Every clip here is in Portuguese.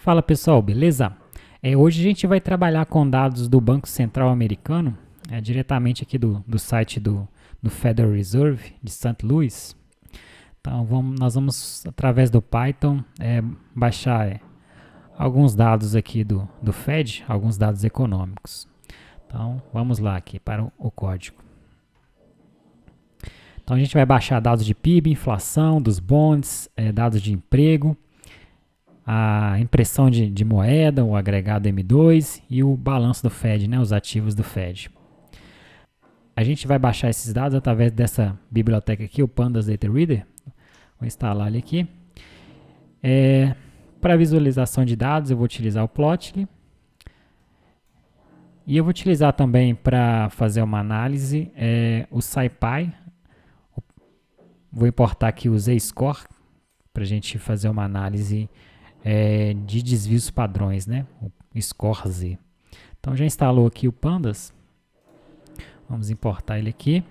Fala pessoal, beleza? Hoje a gente vai trabalhar com dados do Banco Central Americano, diretamente aqui do site do Federal Reserve de St. Louis. Então nós vamos, através do Python, baixar alguns dados aqui do Fed, alguns dados econômicos. Então vamos lá aqui para o código. Então a gente vai baixar dados de PIB, inflação, dos bonds, dados de emprego, a impressão de moeda, o agregado M2 e o balanço do Fed, né, os ativos do Fed. A gente vai baixar esses dados através dessa biblioteca aqui, o Pandas Data Reader. Vou instalar ele aqui. Para visualização de dados, eu vou utilizar o Plotly. E eu vou utilizar também para fazer uma análise o SciPy. Vou importar aqui o Z-Score para a gente fazer uma análise de desvios padrões, né? O Score Z. Então já instalou aqui o Pandas. Vamos importar ele aqui.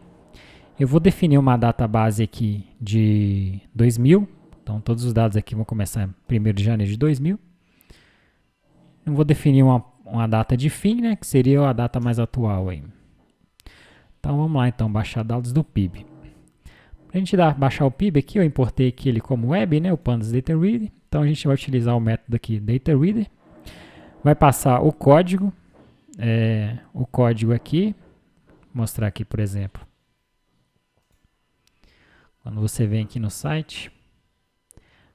Eu vou definir uma database aqui de 2000. Então todos os dados aqui vão começar 1º de janeiro de 2000. Eu vou definir uma data de fim, né? Que seria a data mais atual aí. Então vamos lá, então, baixar dados do PIB. Para a gente baixar o PIB aqui, eu importei aqui ele como web, né? O Pandas Data Reader. Então a gente vai utilizar o método aqui Data Reader. Vai passar o código aqui. Vou mostrar aqui, por exemplo. Quando você vem aqui no site,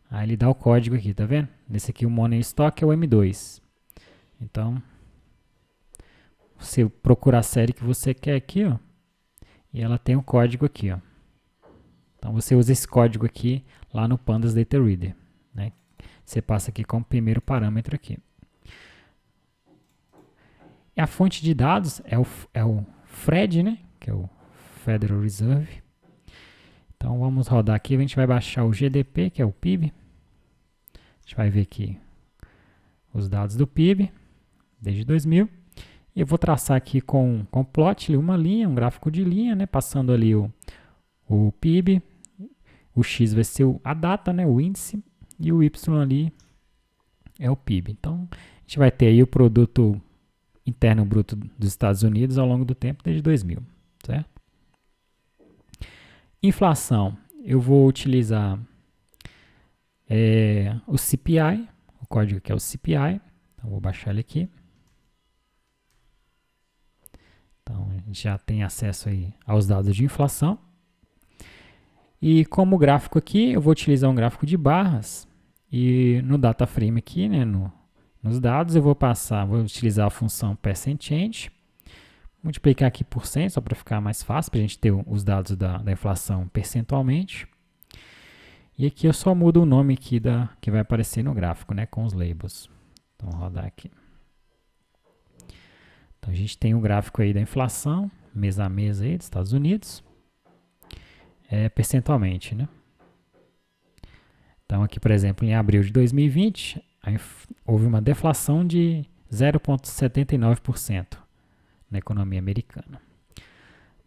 aí ele dá o código aqui, tá vendo? Esse aqui, o Money Stock, é o M2. Então, você procura a série que você quer aqui, ó. E ela tem o código aqui, ó. Então você usa esse código aqui lá no Pandas Data Reader, né? Você passa aqui como primeiro parâmetro aqui. E a fonte de dados é o FRED, né? Que é o Federal Reserve. Então vamos rodar aqui, a gente vai baixar o GDP, que é o PIB. A gente vai ver aqui os dados do PIB desde 2000. E eu vou traçar aqui com Plotly uma linha, um gráfico de linha, né? Passando ali o PIB. O X vai ser a data, né? O índice. E o Y ali é o PIB. Então, a gente vai ter aí o produto interno bruto dos Estados Unidos ao longo do tempo, desde 2000, certo? Inflação, eu vou utilizar o CPI, o código que é o CPI. Então, vou baixar ele aqui. Então, a gente já tem acesso aí aos dados de inflação. E como gráfico aqui, eu vou utilizar um gráfico de barras. E no data frame aqui, né, nos dados, eu vou utilizar a função %change, multiplicar aqui por 100, só para ficar mais fácil, para a gente ter os dados da inflação percentualmente. E aqui eu só mudo o nome aqui que vai aparecer no gráfico, né, com os labels. Então, vou rodar aqui. Então, a gente tem o gráfico aí da inflação, mês a mês aí dos Estados Unidos, percentualmente, né? Então, aqui, por exemplo, em abril de 2020, houve uma deflação de 0,79% na economia americana.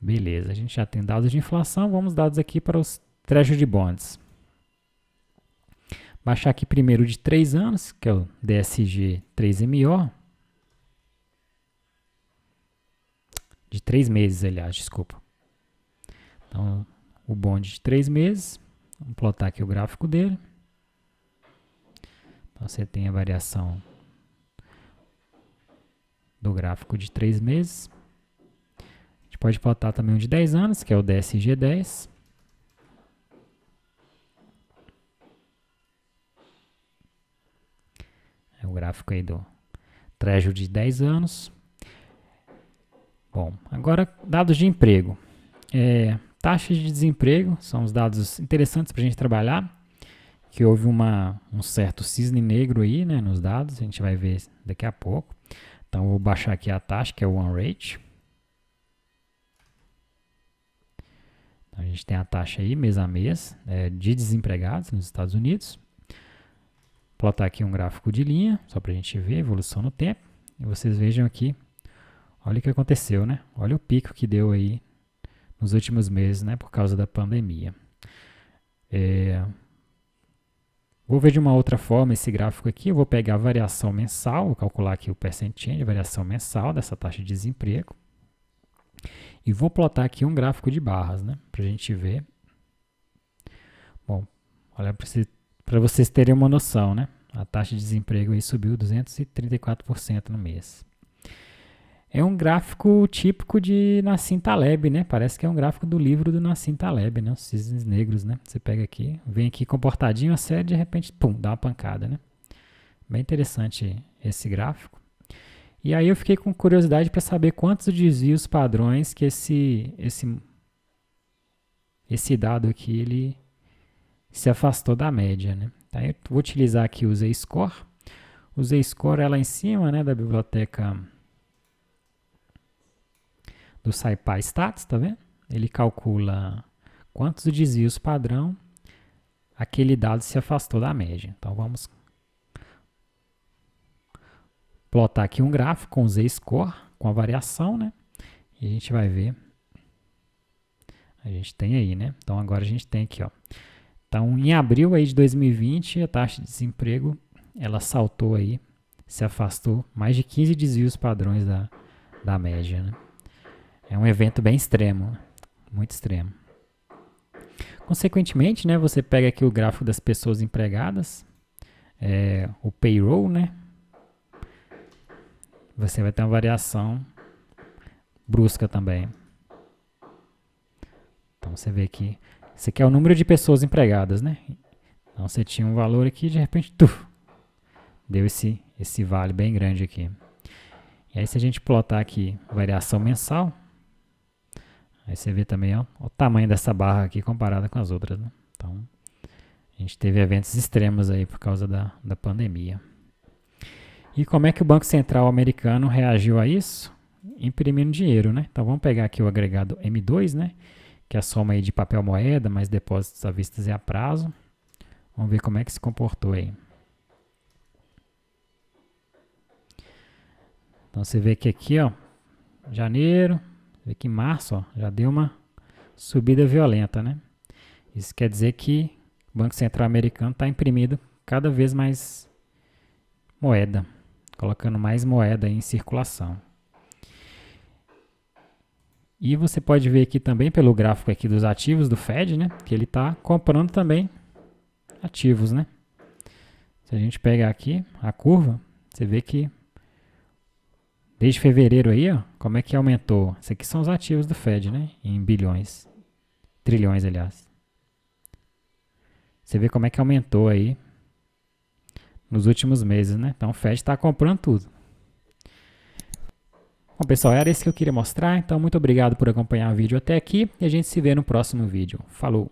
Beleza, a gente já tem dados de inflação, vamos dados aqui para os Treasury Bonds. Baixar aqui primeiro de 3 anos, que é o DSG 3MO. De 3 meses, aliás, desculpa. Então, o bond de 3 meses. Vamos plotar aqui o gráfico dele. Então, você tem a variação do gráfico de 3 meses. A gente pode plotar também o de 10 anos, que é o DSG10. É o gráfico aí do Treasury de 10 anos. Bom, agora dados de emprego. Taxas de desemprego são os dados interessantes para a gente trabalhar. Que houve um certo cisne negro aí, né, nos dados, a gente vai ver daqui a pouco. Então, eu vou baixar aqui a taxa, que é o OneRate. Então, a gente tem a taxa aí, mês a mês, de desempregados nos Estados Unidos. Plotar aqui um gráfico de linha, só para a gente ver a evolução no tempo. E vocês vejam aqui, olha o que aconteceu, né? Olha o pico que deu aí nos últimos meses, né, por causa da pandemia. Vou ver de uma outra forma esse gráfico aqui. Eu vou pegar a variação mensal, vou calcular aqui o percent change, a variação mensal dessa taxa de desemprego. E vou plotar aqui um gráfico de barras, né? Para a gente ver. Bom, olha para vocês terem uma noção, né? A taxa de desemprego aí subiu 234% no mês. É um gráfico típico de Nassim Taleb, né? Parece que é um gráfico do livro do Nassim Taleb, né? Os cisnes negros, né? Você pega aqui, vem aqui comportadinho a série, de repente, pum, dá uma pancada, né? Bem interessante esse gráfico. E aí eu fiquei com curiosidade para saber quantos desvios padrões que esse dado aqui ele se afastou da média, né? Então, eu vou utilizar aqui o Z-Score. O Z-Score é lá em cima, né, da biblioteca do SciPy Stats, tá vendo? Ele calcula quantos desvios padrão aquele dado se afastou da média. Então vamos plotar aqui um gráfico com o Z-Score, com a variação, né? E a gente vai ver. A gente tem aí, né? Então agora a gente tem aqui, ó. Então em abril aí de 2020, a taxa de desemprego, ela saltou aí, se afastou mais de 15 desvios padrões da média, né? É um evento bem extremo, muito extremo. Consequentemente, né, você pega aqui o gráfico das pessoas empregadas, o payroll, né? Você vai ter uma variação brusca também. Então você vê que isso aqui é o número de pessoas empregadas, né? Então você tinha um valor aqui, de repente, deu esse vale bem grande aqui. E aí se a gente plotar aqui variação mensal, aí você vê também ó, o tamanho dessa barra aqui comparada com as outras, né? Então, a gente teve eventos extremos aí por causa da pandemia. E como é que o Banco Central americano reagiu a isso? Imprimindo dinheiro, né? Então, vamos pegar aqui o agregado M2, né? Que é a soma aí de papel moeda, mais depósitos à vista e a prazo. Vamos ver como é que se comportou aí. Então, você vê que aqui, ó, janeiro, vê que em março, ó, já deu uma subida violenta, né? Isso quer dizer que o Banco Central americano está imprimindo cada vez mais moeda, colocando mais moeda em circulação. E você pode ver aqui também pelo gráfico aqui dos ativos do Fed, né? Que ele está comprando também ativos, né? Se a gente pegar aqui a curva, você vê que desde fevereiro aí, ó, como é que aumentou? Isso aqui são os ativos do Fed, né? Em bilhões, trilhões, aliás. Você vê como é que aumentou aí nos últimos meses, né? Então o Fed está comprando tudo. Bom, pessoal, era isso que eu queria mostrar. Então, muito obrigado por acompanhar o vídeo até aqui e a gente se vê no próximo vídeo. Falou!